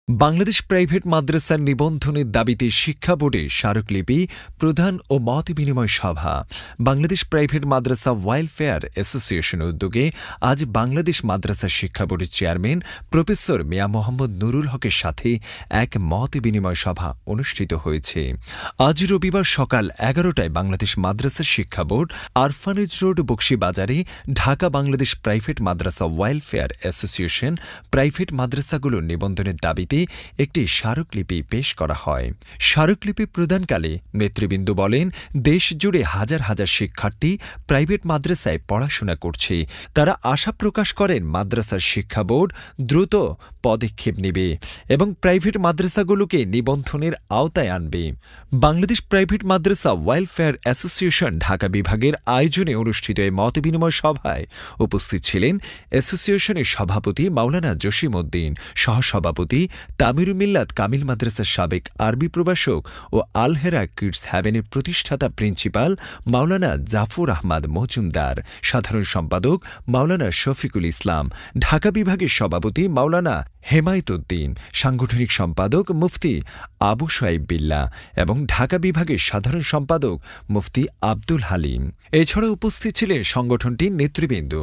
Bangladesh private মাদ্রাসার নিবন্ধনের দাবিতে শিক্ষা বোর্ডে স্মারকলিপি প্রদান ও মত বিনিময় সভা। বাংলাদেশ প্রাইভেট মাদ্রাসা ওয়েলফেয়ার অ্যাসোসিয়েশনের উদ্যোগে আজ বাংলাদেশ মাদ্রাসা শিক্ষা বোর্ডের চেয়ারম্যান প্রফেসর মিয়া মোহাম্মদ নুরুল হকের সাথে এক মত বিনিময় সভা অনুষ্ঠিত হয়েছে। আজ রবিবার সকাল 11টায় বাংলাদেশ মাদ্রাসা শিক্ষা বোর্ড, আরফানেজ রোড, বকশীবাজারে ঢাকা বাংলাদেশ প্রাইভেট মাদ্রাসা ওয়েলফেয়ার অ্যাসোসিয়েশন প্রাইভেট মাদ্রাসাগুলোর নিবন্ধনের দাবিতে একটি স্মারকলিপি পেশ করা হয়। স্মারকলিপি প্রদানকালে নেতৃবৃন্দ বলেন, দেশ জুড়ে হাজার হাজার শিক্ষার্থী প্রাইভেট মাদ্রাসায় পড়াশোনা করছে। তারা আশা প্রকাশ করেন মাদ্রাসার শিক্ষা বোর্ড দ্রুত পদক্ষেপ নেবে এবং প্রাইভেট মাদ্রাসাগুলোকে নিবন্ধনের আওতায় আনবে। বাংলাদেশ প্রাইভেট মাদ্রাসা ওয়েলফেয়ার অ্যাসোসিয়েশন ঢাকা বিভাগের আয়োজনে অনুষ্ঠিত এই মতবিনিময় সভায় উপস্থিত ছিলেন অ্যাসোসিয়েশনের সভাপতি মাওলানা জসিম উদ্দিন, সহসভাপতি তামিরুল মিল্লাত কামিল মাদ্রাসার সাবেক আরবি প্রভাষক ও আল হেরা কিডস হ্যাভেনের প্রতিষ্ঠাতা প্রিন্সিপাল মাওলানা জাফর আহমদ মজুমদার, সাধারণ সম্পাদক মাওলানা শফিকুল ইসলাম, ঢাকা বিভাগের সভাপতি মাওলানা হেমায়েত উদ্দিন, সাংগঠনিক সম্পাদক মুফতি আবু সোয়াইব বিল্লাহ এবং ঢাকা বিভাগের সাধারণ সম্পাদক মুফতি আব্দুল হালিম। এছাড়া উপস্থিত ছিলেন সংগঠনটির নেতৃবৃন্দ।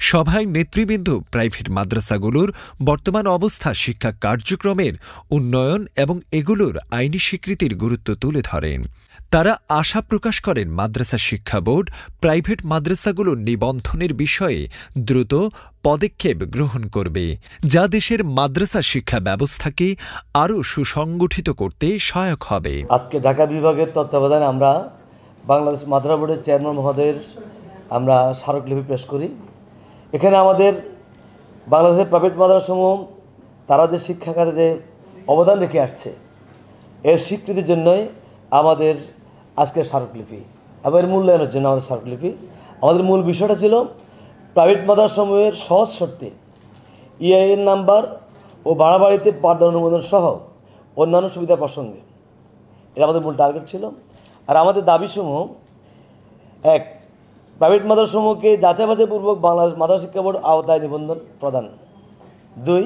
সভায় নেতৃবৃন্দ প্রাইভেট মাদ্রাসাগুলোর বর্তমান অবস্থা, শিক্ষা কার্যক্রমের উন্নয়ন এবং এগুলোর আইনি স্বীকৃতির গুরুত্ব তুলে ধরেন। তারা আশা প্রকাশ করেন মাদ্রাসা শিক্ষা বোর্ড প্রাইভেট মাদ্রাসাগুলোর নিবন্ধনের বিষয়ে দ্রুত পদক্ষেপ গ্রহণ করবে, যা দেশের মাদ্রাসা শিক্ষা ব্যবস্থাকে আরও সুসংগঠিত করতে সহায়ক হবে। আজকে ঢাকা বিভাগের তত্ত্বাবধানে আমরা বাংলাদেশ মাদ্রাসা বোর্ডের চেয়ারম্যান মহোদয়ের আমরা স্মারকলিপি পেশ করি। এখানে আমাদের বাংলাদেশের প্রাইভেট মাদ্রাসাসমূহ তারা যে শিক্ষা খাতে যে অবদান রেখে আসছে, এর স্বীকৃতির জন্যই আমাদের আজকের স্মারকলিপি এবং এর মূল্যায়নের জন্য আমাদের স্মারকলিপি। আমাদের মূল বিষয়টা ছিল প্রাইভেট মাদ্রাসাসমূহের সহজ শর্তে ইআইএন নাম্বার ও বাড়াবাড়িতে পাঠদান অনুমোদন সহ অন্যান্য সুবিধা প্রসঙ্গে, এটা আমাদের মূল টার্গেট ছিল। আর আমাদের দাবিসমূহ: 1. প্রাইভেট মাদ্রাসাসমূহকে যাচাই বাছাইপূর্বক বাংলাদেশ মাদ্রাসা শিক্ষা বোর্ড আওতায় নিবন্ধন প্রদান। 2.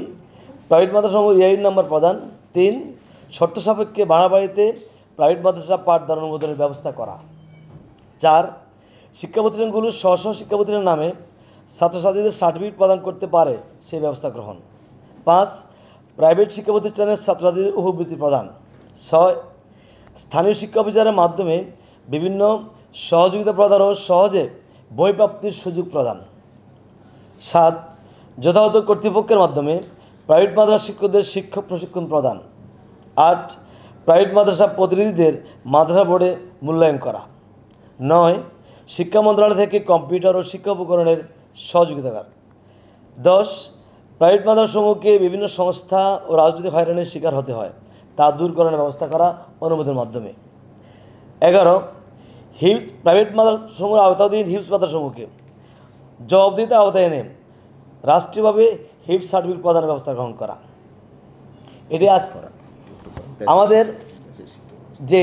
প্রাইভেট মাদ্রাসাসমূহ ইআইএন নাম্বার প্রদান। 3. শর্ত সাপেক্ষে বাড়াবাড়িতে প্রাইভেট মাদ্রাসা পাঠদান অনুমোদনের ব্যবস্থা করা। 4. শিক্ষা প্রতিষ্ঠানগুলো স্ব শিক্ষা প্রতিষ্ঠানের নামে ছাত্রছাত্রীদের সার্টিফিকেট প্রদান করতে পারে সেই ব্যবস্থা গ্রহণ। 5. প্রাইভেট শিক্ষা প্রতিষ্ঠানের ছাত্রছাত্রীদের উপবৃত্তি প্রদান। 6. স্থানীয় শিক্ষা অফিসারের মাধ্যমে বিভিন্ন সহযোগিতা প্রদান ও সহজে বই প্রাপ্তির সুযোগ প্রদান। 7. যথাযথ কর্তৃপক্ষের মাধ্যমে প্রাইভেট মাদ্রাসা শিক্ষকদের শিক্ষক প্রশিক্ষণ প্রদান। 8. প্রাইভেট মাদ্রাসা প্রতিনিধিদের মাদ্রাসা বোর্ডে মূল্যায়ন করা। 9. শিক্ষা মন্ত্রণালয় থেকে কম্পিউটার ও শিক্ষা উপকরণের সহযোগিতা করা। 10. প্রাইভেট মাদ্রাসাসমূহকে বিভিন্ন সংস্থা ও রাজনৈতিক হয়রানির শিকার হতে হয়, তা দূরকরণের ব্যবস্থা করা অনুমোদনের মাধ্যমে। 11. হিপস প্রাইভেট মাদ্রাসাসমূহের আওতাধীন হিপস মাদ্রাসাসমূহকে জবাবদিহিতার আওতায় এনে রাষ্ট্রীয়ভাবে হিপস সার্টিফিকেট প্রদানের ব্যবস্থা গ্রহণ করা। এটি আজ আমাদের যে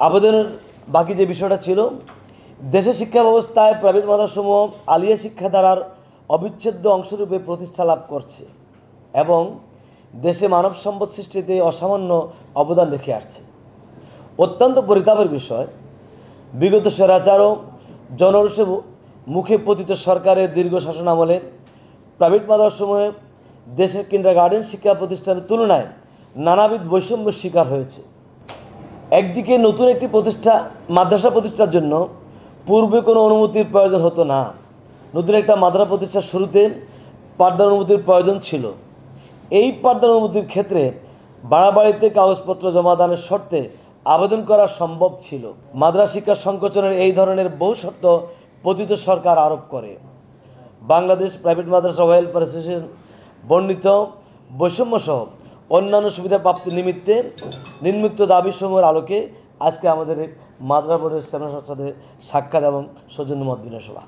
আবেদনের বাকি যে বিষয়টা ছিল, দেশের শিক্ষা ব্যবস্থায় প্রাইভেট মাদ্রাসাসমূহ আলিয়া শিক্ষাধারার অবিচ্ছেদ্য অংশরূপে প্রতিষ্ঠা লাভ করছে এবং দেশে মানব সম্পদ সৃষ্টিতে অসামান্য অবদান রেখে আসছে। অত্যন্ত পরিতাপের বিষয়, বিগত স্বৈরাচার ও জনরোষে মুখে পতিত সরকারের দীর্ঘ শাসনামলে প্রাইভেট মাদ্রাসাসমূহে দেশের কিন্ডারগার্টেন শিক্ষা প্রতিষ্ঠানের তুলনায় নানাবিধ বৈষম্যের শিকার হয়েছে। একদিকে নতুন একটি মাদ্রাসা প্রতিষ্ঠার জন্য পূর্বে কোনো অনুমতির প্রয়োজন হতো না। নতুন একটা মাদ্রাসা প্রতিষ্ঠার শুরুতে পাঠদান অনুমতির প্রয়োজন ছিল। এই পাঠদান অনুমতির ক্ষেত্রে বাড়াবাড়িতে কাগজপত্র জমাদানের শর্তে আবেদন করা সম্ভব ছিল। মাদ্রাসা শিক্ষা সংকোচনের এই ধরনের বহু শর্ত পতিত সরকার আরোপ করে। বাংলাদেশ প্রাইভেট মাদ্রাসা ওয়েলফেয়ার অ্যাসোসিয়েশন বর্ণিত বৈষম্যসহ অন্যান্য সুবিধা প্রাপ্তির নিমিত্তে নিম্নোক্ত দাবিসমূহের আলোকে আজকে আমাদের মাদ্রাসা বোর্ডের চেয়ারম্যানের সাথে সাক্ষাৎ এবং সৌজন্য মত বিনিময় সভা।